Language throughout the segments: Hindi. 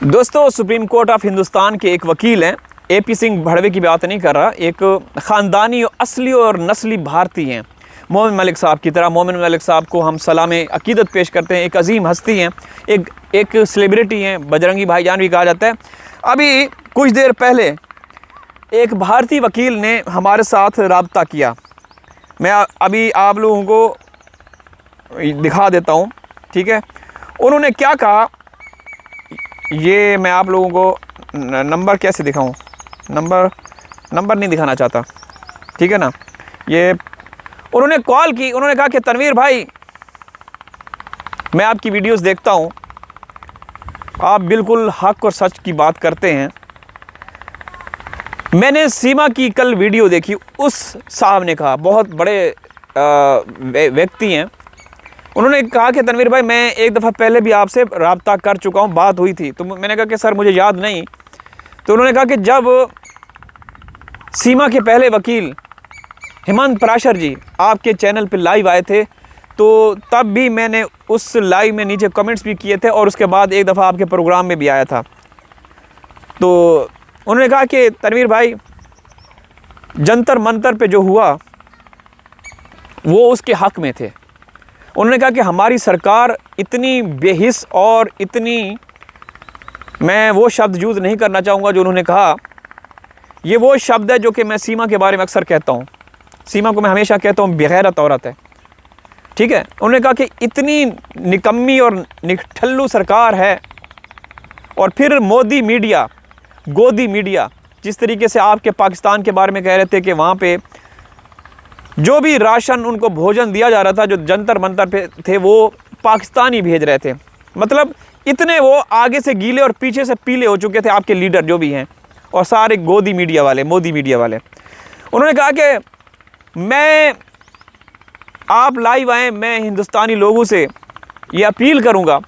दोस्तों, सुप्रीम कोर्ट ऑफ हिंदुस्तान के एक वकील हैं, एपी सिंह भड़वे की बात नहीं कर रहा, एक ख़ानदानी असली और नस्ली भारतीय हैं मोमिन मलिक साहब की तरह। मोमिन मलिक साहब को हम सलाम अकीदत पेश करते हैं। एक अजीम हस्ती हैं, एक सेलिब्रिटी हैं, बजरंगी भाईजान भी कहा जाता है। अभी कुछ देर पहले एक भारतीय वकील ने हमारे साथ रब्ता किया। मैं अभी आप लोगों को दिखा देता हूँ, ठीक है। उन्होंने क्या कहा, ये मैं आप लोगों को नंबर कैसे दिखाऊं, नंबर नहीं दिखाना चाहता, ठीक है ना। ये उन्होंने कॉल की, उन्होंने कहा कि तनवीर भाई, मैं आपकी वीडियोस देखता हूं, आप बिल्कुल हक और सच की बात करते हैं। मैंने सीमा की कल वीडियो देखी, उस साहब ने कहा, बहुत बड़े व्यक्ति हैं, उन्होंने कहा कि तनवीर भाई, मैं एक दफ़ा पहले भी आपसे रब्ता कर चुका हूँ, बात हुई थी। तो मैंने कहा कि सर मुझे याद नहीं। तो उन्होंने कहा कि जब सीमा के पहले वकील हेमंत पराशर जी आपके चैनल पे लाइव आए थे, तो तब भी मैंने उस लाइव में नीचे कमेंट्स भी किए थे, और उसके बाद एक दफ़ा आपके प्रोग्राम में भी आया था। तो उन्होंने कहा कि तनवीर भाई, जंतर मंतर पे जो हुआ वो उसके हक़ में थे। उन्होंने कहा कि हमारी सरकार इतनी बेहिस और इतनी, मैं वो शब्द यूज़ नहीं करना चाहूँगा जो उन्होंने कहा, ये वो शब्द है जो कि मैं सीमा के बारे में अक्सर कहता हूँ। सीमा को मैं हमेशा कहता हूँ बेगैरत औरत है, ठीक है। उन्होंने कहा कि इतनी निकम्मी और निठल्लू सरकार है, और फिर मोदी मीडिया, गोदी मीडिया, जिस तरीके से आपके पाकिस्तान के बारे में कह रहे थे कि वहाँ पे जो भी राशन उनको भोजन दिया जा रहा था, जो जंतर मंतर पे थे, वो पाकिस्तानी भेज रहे थे। मतलब इतने वो आगे से गीले और पीछे से पीले हो चुके थे आपके लीडर जो भी हैं, और सारे गोदी मीडिया वाले, मोदी मीडिया वाले। उन्होंने कहा कि मैं, आप लाइव आएँ, मैं हिंदुस्तानी लोगों से ये अपील करूँगा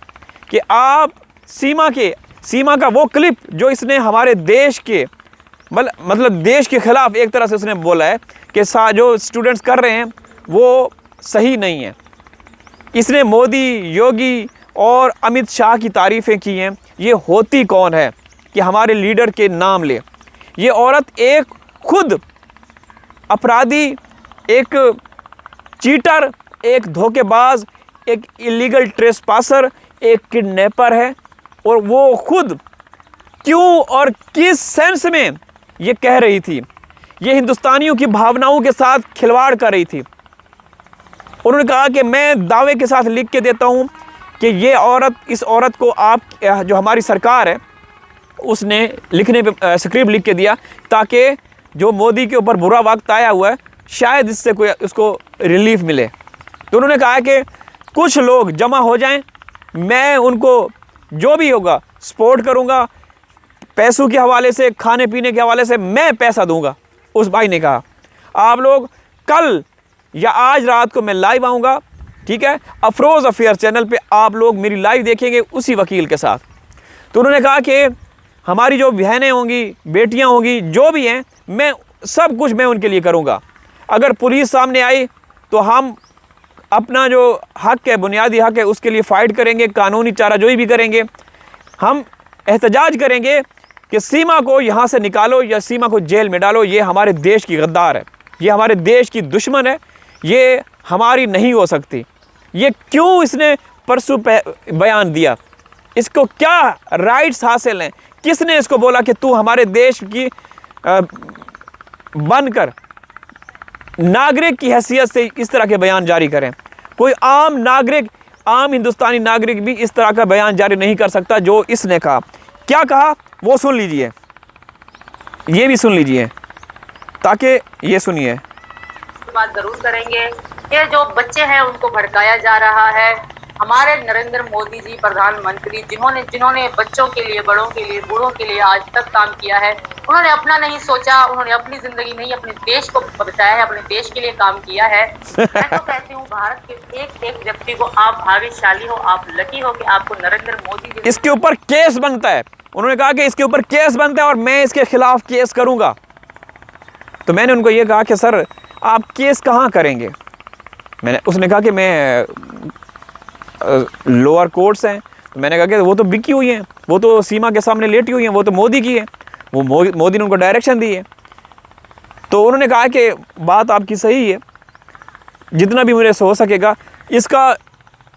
कि आप सीमा का वो क्लिप जो इसने हमारे देश के मतलब देश के ख़िलाफ़ एक तरह से उसने बोला है कि जो स्टूडेंट्स कर रहे हैं वो सही नहीं है। इसने मोदी, योगी और अमित शाह की तारीफ़ें की हैं। ये होती कौन है कि हमारे लीडर के नाम ले? ये औरत एक खुद अपराधी, एक चीटर, एक धोखेबाज, एक इलीगल ट्रेसपासर, एक किडनैपर है, और वो खुद क्यों और किस सेंस में ये कह रही थी, ये हिंदुस्तानियों की भावनाओं के साथ खिलवाड़ कर रही थी। उन्होंने कहा कि मैं दावे के साथ लिख के देता हूँ कि ये औरत, इस औरत को आप, जो हमारी सरकार है, उसने लिखने पे स्क्रिप्ट लिख के दिया ताकि जो मोदी के ऊपर बुरा वक्त आया हुआ है, शायद इससे कोई उसको रिलीफ मिले। तो उन्होंने कहा कि कुछ लोग जमा हो जाएं, मैं उनको जो भी होगा सपोर्ट करूँगा, पैसों के हवाले से, खाने पीने के हवाले से मैं पैसा दूंगा। उस भाई ने कहा आप लोग कल या आज रात को मैं लाइव आऊँगा, ठीक है, अफरोज़ अफेयर चैनल पे आप लोग मेरी लाइव देखेंगे उसी वकील के साथ। तो उन्होंने कहा कि हमारी जो बहनें होंगी, बेटियां होंगी, जो भी हैं, मैं सब कुछ मैं उनके लिए करूँगा। अगर पुलिस सामने आई तो हम अपना जो हक़ है, बुनियादी हक़ है, उसके लिए फ़ाइट करेंगे, कानूनी चाराजोई भी करेंगे। हम एहतजाज करेंगे कि सीमा को यहाँ से निकालो या सीमा को जेल में डालो। ये हमारे देश की गद्दार है, ये हमारे देश की दुश्मन है, ये हमारी नहीं हो सकती। ये क्यों इसने परसों बयान दिया? इसको क्या राइट्स हासिल हैं? किसने इसको बोला कि तू हमारे देश की बनकर नागरिक की हैसियत से इस तरह के बयान जारी करें? कोई आम नागरिक, आम हिंदुस्तानी नागरिक भी इस तरह का बयान जारी नहीं कर सकता जो इसने कहा। क्या कहा वो सुन लीजिए, ये भी सुन लीजिए, ताकि ये सुनिए। बात जरूर करेंगे। ये जो बच्चे हैं उनको भड़काया जा रहा है। हमारे नरेंद्र मोदी जी प्रधानमंत्री, जिन्होंने बच्चों के लिए, बड़ों के लिए, बूढ़ों के लिए आज तक काम किया है, उन्होंने अपना नहीं सोचा, उन्होंने अपनी जिंदगी नहीं, अपने देश को बचाया है, अपने देश के लिए काम किया है। मैं तो कहती हूँ भारत के एक एक व्यक्ति को आप भाग्यशाली हो, आप लकी हो कि आपको नरेंद्र मोदी जी। इसके ऊपर केस बनता है, उन्होंने कहा कि इसके ऊपर केस बनता है और मैं इसके खिलाफ केस करूंगा। तो मैंने उनको ये कहा कि सर आप केस कहाँ करेंगे? उसने कहा कि मैं लोअर कोर्ट्स हैं, तो मैंने कहा कि वो तो बिकी हुई हैं, वो तो सीमा के सामने लेटी हुई हैं, वो तो मोदी की है, वो मोदी ने उनको डायरेक्शन दी है। तो उन्होंने कहा कि बात आपकी सही है, जितना भी मेरे से हो सकेगा इसका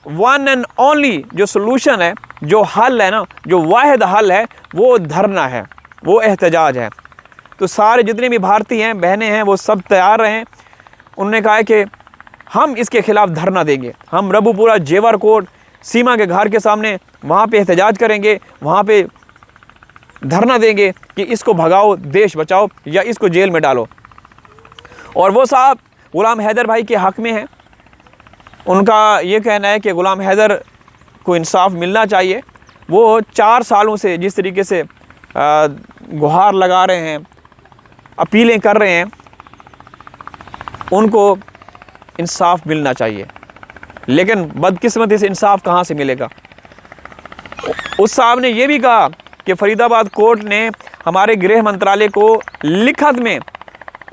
वन एंड ओनली जो सलूशन है, जो हल है ना, जो वाहिद हल है, वो धरना है, वो एहतजाज है। तो सारे जितने भी भारतीय हैं, बहनें हैं, वो सब तैयार रहें। उन्होंने कहा है कि हम इसके ख़िलाफ़ धरना देंगे, हम रबूपुरा जेवर कोट सीमा के घर के सामने वहाँ पे एहतजाज करेंगे, वहाँ पे धरना देंगे कि इसको भगाओ, देश बचाओ या इसको जेल में डालो। और वो साहब ग़ुलाम हैदर भाई के हक़ में हैं। उनका ये कहना है कि ग़ुलाम हैदर को इंसाफ मिलना चाहिए। वो 4 सालों से जिस तरीके से गुहार लगा रहे हैं, अपीलें कर रहे हैं, उनको इंसाफ मिलना चाहिए। लेकिन बदकिस्मती से इंसाफ कहाँ से मिलेगा? उस साहब ने ये भी कहा कि फरीदाबाद कोर्ट ने हमारे गृह मंत्रालय को लिखत में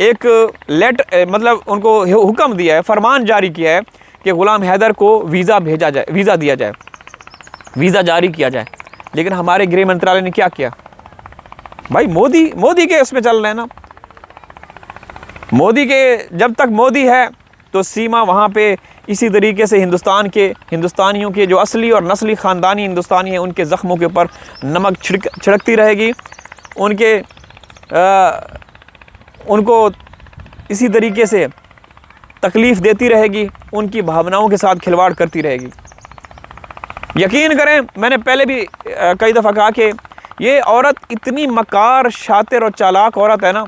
एक मतलब उनको हुक्म दिया है, फरमान जारी किया है कि ग़ुलाम हैदर को वीज़ा भेजा जाए, वीज़ा दिया जाए, वीज़ा जारी किया जाए। लेकिन हमारे गृह मंत्रालय ने क्या किया भाई? मोदी के उसमें चल रहे हैं ना। मोदी के, जब तक मोदी है तो सीमा वहाँ पे इसी तरीके से हिंदुस्तानियों के जो असली और नस्ली ख़ानदानी हिंदुस्तानी हैं, उनके ज़ख्मों के ऊपर नमक छिड़कती रहेगी, उनको इसी तरीके से तकलीफ़ देती रहेगी, उनकी भावनाओं के साथ खिलवाड़ करती रहेगी। यकीन करें, मैंने पहले भी कई दफ़ा कहा कि ये औरत इतनी मकार, शातिर और चालाक औरत है ना।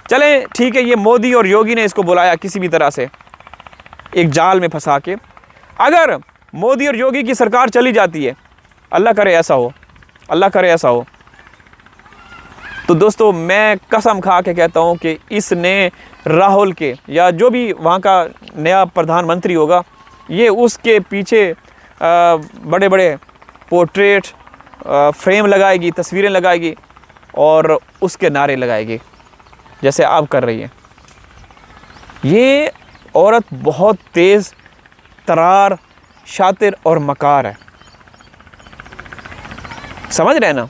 चलें ठीक है, ये मोदी और योगी ने इसको बुलाया किसी भी तरह से एक जाल में फंसा के। अगर मोदी और योगी की सरकार चली जाती है, अल्लाह करे ऐसा हो, अल्लाह करे ऐसा हो, तो दोस्तों मैं कसम खा के कहता हूँ कि इसने राहुल के या जो भी वहाँ का नया प्रधानमंत्री होगा, ये उसके पीछे बड़े बड़े पोर्ट्रेट फ्रेम लगाएगी, तस्वीरें लगाएगी और उसके नारे लगाएगी जैसे आप कर रही हैं। ये औरत बहुत तेज़ तरार, शातिर और मकार है। समझ रहे हैं ना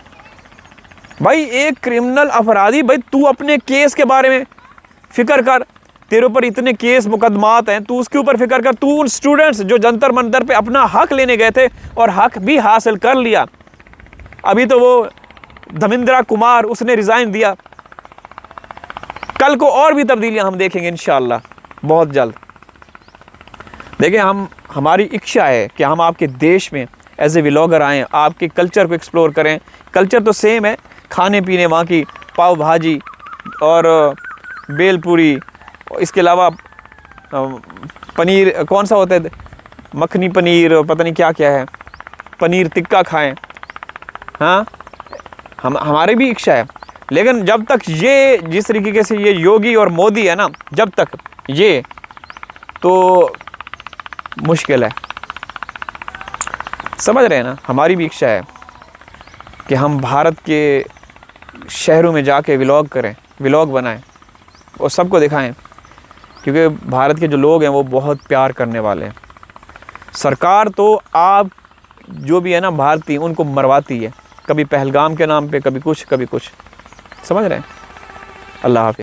भाई? एक क्रिमिनल अपराधी, भाई तू अपने केस के बारे में फ़िक्र कर, तेरे ऊपर इतने केस मुकदमात हैं, तू उसके ऊपर फ़िक्र कर। तू उन स्टूडेंट्स जो जंतर मंतर पे अपना हक लेने गए थे और हक भी हासिल कर लिया, अभी तो वो धर्मेंद्र कुमार उसने रिज़ाइन दिया, कल को और भी तब्दीलियां हम देखेंगे इंशाअल्लाह बहुत जल्द। देखिए, हमारी इच्छा है कि हम आपके देश में एज ए व्लॉगर आएँ, आपके कल्चर को एक्सप्लोर करें। कल्चर तो सेम है, खाने पीने वहाँ की पाव भाजी और बेलपूरी, इसके अलावा पनीर कौन सा होता है, मखनी पनीर, पता नहीं क्या क्या है, पनीर टिक्का खाएं। हाँ, हमारी भी इच्छा है। लेकिन जब तक ये जिस तरीके से ये योगी और मोदी है ना, जब तक ये, तो मुश्किल है। समझ रहे हैं ना? हमारी भी इच्छा है कि हम भारत के शहरों में जाके व्लॉग करें, व्लॉग बनाएं और सबको दिखाएं, क्योंकि भारत के जो लोग हैं वो बहुत प्यार करने वाले हैं। सरकार तो आप जो भी है ना भारतीय, उनको मरवाती है, कभी पहलगाम के नाम पे, कभी कुछ कभी कुछ। समझ रहे हैं? अल्लाह हाफ़िज़।